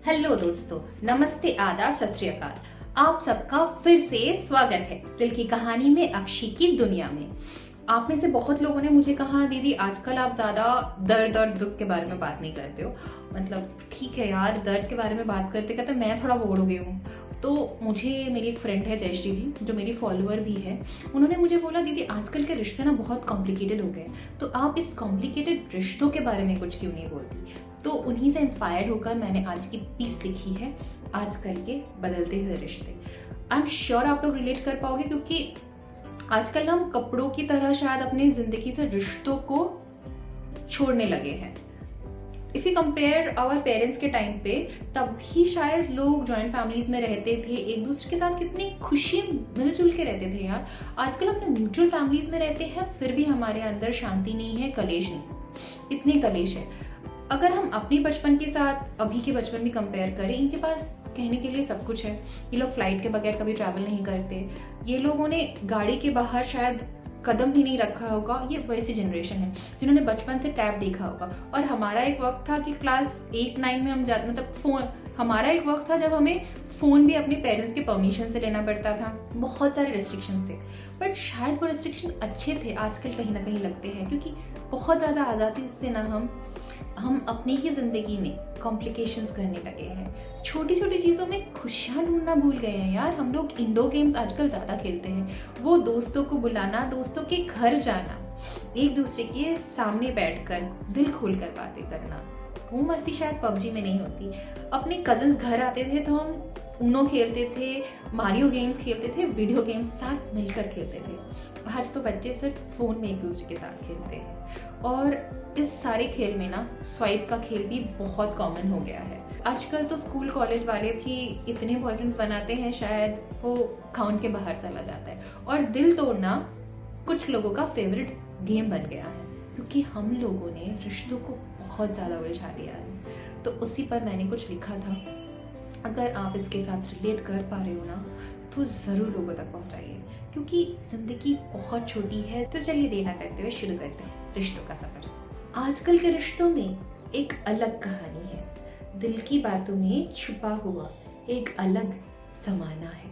Hello दोस्तों, नमस्ते, आदाब, सत श्री अकाल। आप सबका फिर से स्वागत है दिल की कहानी में, अक्षी की दुनिया में। आप में से बहुत लोगों ने मुझे कहा, दीदी आजकल आप ज्यादा दर्द और दुख के बारे में बात नहीं करते हो। मतलब ठीक है यार, दर्द के बारे में बात करते करते मैं थोड़ा बोर हो गई हूँ। तो मुझे मेरी एक फ्रेंड है जयश्री जी, जो मेरी फॉलोअर भी है, उन्होंने मुझे बोला, दीदी आजकल के रिश्ते ना बहुत कॉम्प्लिकेटेड हो गए, तो आप इस कॉम्प्लिकेटेड रिश्तों के बारे में कुछ क्यों नहीं बोलती। तो उन्हीं से इंस्पायर्ड होकर मैंने आज की पीस लिखी है, आजकल के बदलते हुए रिश्ते। आई एम श्योर आप लोग रिलेट कर पाओगे, क्योंकि आजकल ना हम कपड़ों की तरह शायद अपनी जिंदगी से रिश्तों को छोड़ने लगे हैं। If you compare our parents के टाइम पे, तब भी शायद लोग जॉइंट फैमिलीज में रहते थे, एक दूसरे के साथ कितनी खुशी मिलजुल के रहते थे यार। आजकल हम न्यूट्रल फैमिलीज में रहते हैं, फिर भी हमारे अंदर शांति नहीं है, कलेश नहीं, इतने कलेश है। अगर हम अपनी बचपन के साथ अभी के बचपन भी कंपेयर करें, इनके पास कहने के लिए सब कुछ है। ये लोग फ्लाइट के बगैर कभी ट्रैवल नहीं करते, ये लोगों ने गाड़ी के बाहर शायद कदम भी नहीं रखा होगा। ये वैसी जनरेशन है जिन्होंने बचपन से टैब देखा होगा। और हमारा एक वक्त था कि क्लास 8-9 में हम जाते, मतलब फोन, हमारा एक वक्त था जब हमें फ़ोन भी अपने पेरेंट्स के परमिशन से लेना पड़ता था। बहुत सारे रेस्ट्रिक्शंस थे, बट शायद वो रेस्ट्रिक्शंस अच्छे थे, आजकल कहीं ना कहीं लगते हैं, क्योंकि बहुत ज़्यादा आज़ादी से ना हम अपनी ही ज़िंदगी में कॉम्प्लिकेशंस करने लगे हैं। छोटी छोटी चीज़ों में खुशियाँ ढूंढना भूल गए हैं यार। हम लोग इंडोर गेम्स आजकल ज़्यादा खेलते हैं, वो दोस्तों को बुलाना, दोस्तों के घर जाना, एक दूसरे के सामने बैठकर दिल खोल कर बातें करना, वो मस्ती शायद पबजी में नहीं होती। अपने कजन्स घर आते थे तो हम ऊनो खेलते थे, मारियो गेम्स खेलते थे, वीडियो गेम्स साथ मिलकर खेलते थे। आज तो बच्चे सिर्फ फ़ोन में एक दूसरे के साथ खेलते हैं। और इस सारे खेल में ना स्वाइप का खेल भी बहुत कॉमन हो गया है। आजकल तो स्कूल कॉलेज वाले भी इतने बॉयफ्रेंड्स बनाते हैं, शायद वो काउंट के बाहर चला जाता है। और दिल तोड़ना कुछ लोगों का फेवरेट गेम बन गया है, क्योंकि हम लोगों ने रिश्तों को बहुत ज़्यादा उलझा लिया है। तो उसी पर मैंने कुछ लिखा था। अगर आप इसके साथ रिलेट कर पा रहे हो ना, तो ज़रूर लोगों तक पहुंचाइए, क्योंकि ज़िंदगी बहुत छोटी है। तो चलिए देर ना करते हुए शुरू करते हैं रिश्तों का सफ़र। आजकल के रिश्तों में एक अलग कहानी है, दिल की बातों में छुपा हुआ एक अलग ज़माना है।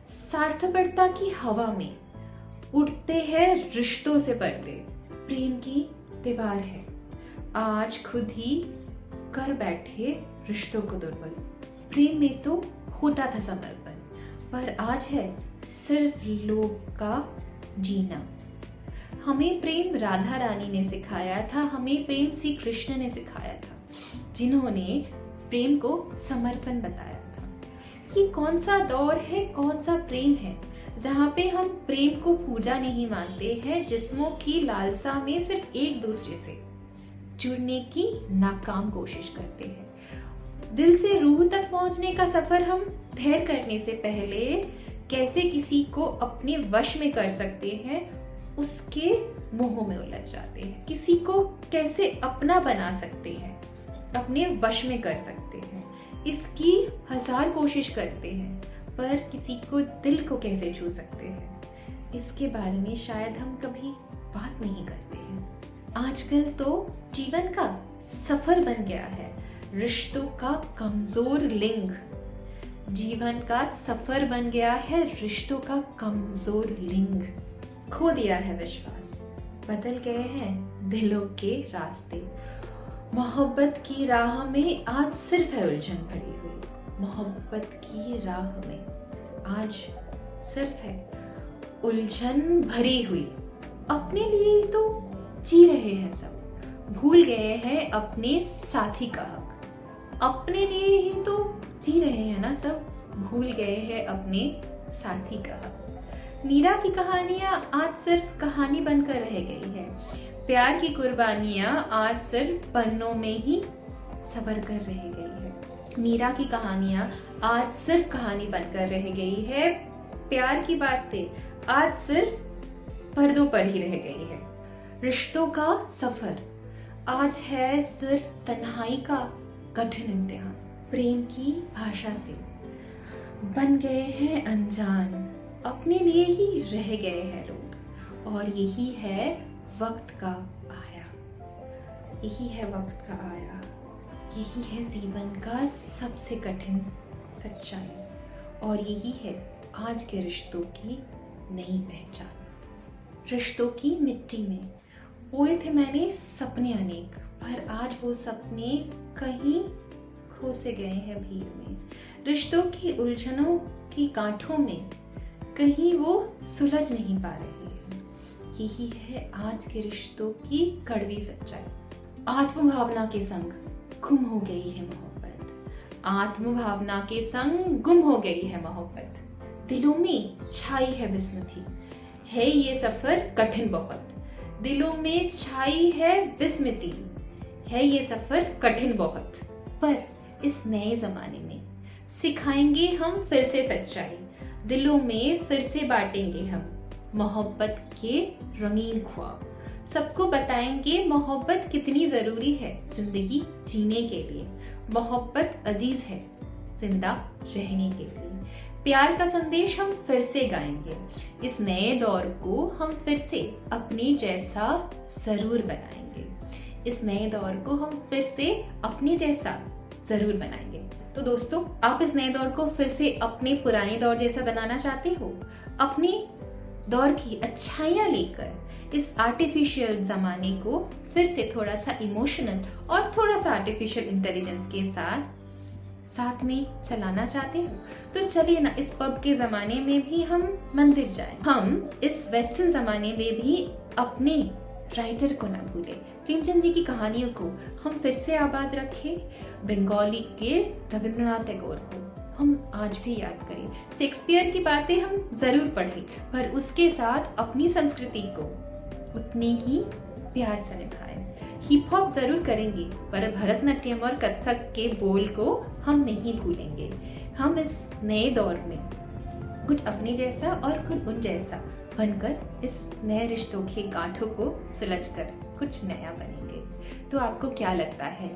स्वार्थपरता की हवा में उड़ते हैं रिश्तों से पर्दे, प्रेम की दीवार है, आज खुद ही कर बैठे रिश्तों को दुर्बल। प्रेम में तो होता था समर्पण, पर आज है सिर्फ लोग का जीना। हमें प्रेम राधा रानी ने सिखाया था, हमें प्रेम श्री कृष्ण ने सिखाया था, जिन्होंने प्रेम को समर्पण बताया था। ये कौन सा दौर है, कौन सा प्रेम है, जहाँ पे हम प्रेम को पूजा नहीं मानते हैं, जिस्मों की लालसा में सिर्फ एक दूसरे से जुड़ने की नाकाम कोशिश करते हैं। दिल से रूह तक पहुंचने का सफर हम तय करने से पहले कैसे किसी को अपने वश में कर सकते हैं, उसके मोह में उलझ जाते हैं। किसी को कैसे अपना बना सकते हैं, अपने वश में कर सकते हैं, इसकी 1000 कोशिश करते हैं, पर किसी को दिल को कैसे छू सकते हैं, इसके बारे में शायद हम कभी बात नहीं करते हैं। आजकल तो जीवन का सफर बन गया है रिश्तों का कमजोर लिंग। जीवन का सफर बन गया है रिश्तों का कमजोर लिंग। खो दिया है विश्वास, बदल गए हैं दिलों के रास्ते। मोहब्बत की राह में आज सिर्फ है उलझन भरी हुई। मोहब्बत की राह में आज सिर्फ है उलझन भरी हुई। अपने लिए ही तो जी रहे हैं सब, भूल गए हैं अपने साथी का हक। अपने लिए ही तो जी रहे हैं ना सब, भूल गए हैं अपने साथी का हक। मीरा की कहानियां आज सिर्फ कहानी बनकर रह गई है, प्यार की कुर्बानियां आज सिर्फ पन्नों में ही सवर कर रह गई है। मीरा की कहानियां आज सिर्फ कहानी बनकर रह गई है, प्यार की बातें आज सिर्फ पर्दों पर ही रह गई है। रिश्तों का सफर आज है सिर्फ तन्हाई का कठिन इम्तिहान। प्रेम की भाषा से बन गए हैं अनजान, अपने लिए ही रह गए हैं लोग। और यही है वक्त का आया, यही है वक्त का आया यही है जीवन का सबसे कठिन सच्चाई और यही है आज के रिश्तों की नई पहचान। रिश्तों की मिट्टी में बोए थे मैंने सपने अनेक, पर आज वो सपने कहीं खो से गए हैं भीड़ में। रिश्तों की उलझनों की गांठों में कहीं वो सुलझ नहीं पा रहे हैं। यही है आज के रिश्तों की कड़वी सच्चाई। आत्मभावना के संग गुम हो गई है मोहब्बत, आत्मभावना के संग गुम हो गई है मोहब्बत। दिलों में छाई है विस्मृति, है ये सफर कठिन बहुत। दिलों में छाई है विस्मृति, है ये सफर कठिन बहुत। पर इस नए जमाने में सिखाएंगे हम फिर से सच्चाई, दिलों में फिर से बांटेंगे हम मोहब्बत के रंगीन ख्वाब। सबको बताएंगे मोहब्बत कितनी जरूरी है जिंदगी जीने के लिए। मोहब्बत अजीज है जिंदा रहने के लिए। प्यार का संदेश हम फिर से गाएंगे, इस नए दौर को हम फिर से अपने जैसा जरूर बनाएंगे। इस नए दौर को हम फिर से अपने जैसा जरूर बनाएंगे। तो दोस्तों, आप इस नए दौर को फिर से अपने पुराने दौर जैसा बनाना चाहते हो? अपने दौर की अच्छाइयाँ लेकर इस आर्टिफिशियल जमाने को फिर से थोड़ा सा इमोशनल और थोड़ा सा आर्टिफिशियल इंटेलिजेंस के साथ में चलाना चाहते हो? तो चलिए ना, इस पब के जमाने में भी हम मंदिर जाएं। हम इस वेस्टर्न जमाने में भी अपने राइटर को ना भूलें। प्रेमचंद जी की कहानियों को हम फिर से आबाद रखें। बंगाली के रविंद्रनाथ टैगोर को हम आज भी याद करें। शेक्सपियर की बातें हम जरूर पढ़ें, पर उसके साथ अपनी संस्कृति को उतने ही प्यार से निभाएं। हिप हॉप जरूर करेंगे, पर भरतनाट्यम और कथक के बोल को हम नहीं भूलेंगे। हम इस नए दौर में कुछ अपने जैसा और कुछ उन जैसा बनकर इस नए रिश्तों के गांठों को सुलझकर कुछ नया बनेंगे। तो आपको क्या लगता है?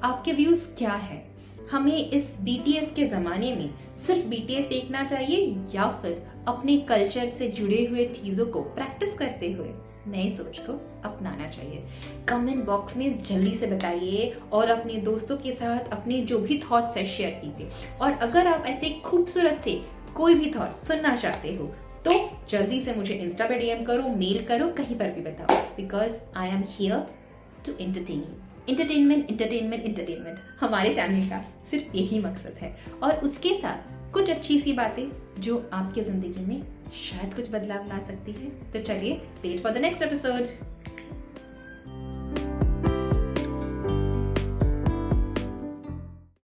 आपके व्यूज क्या है? हमें इस BTS के जमाने में सिर्फ BTS देखना चाहिए या फिर अपने कल्चर से जुड़े हुए चीजों को प्रैक्टिस करते हुए नई सोच को अपनाना चाहिए? कमेंट बॉक्स में जल्दी से बताइए और अपने दोस्तों के साथ अपने जो भी थॉट्स है शेयर कीजिए। और अगर आप ऐसे खूबसूरत से कोई भी थॉट सुनना चाहते हो तो जल्दी से मुझे इंस्टा पे DM करो, मेल करो, कहीं पर भी बताओ, because I am here to entertain you. Entertainment हमारे चैनल का सिर्फ यही मकसद है, और उसके साथ कुछ अच्छी सी बातें जो आपकी जिंदगी में शायद कुछ बदलाव ला सकती है। तो चलिए, wait for the next episode.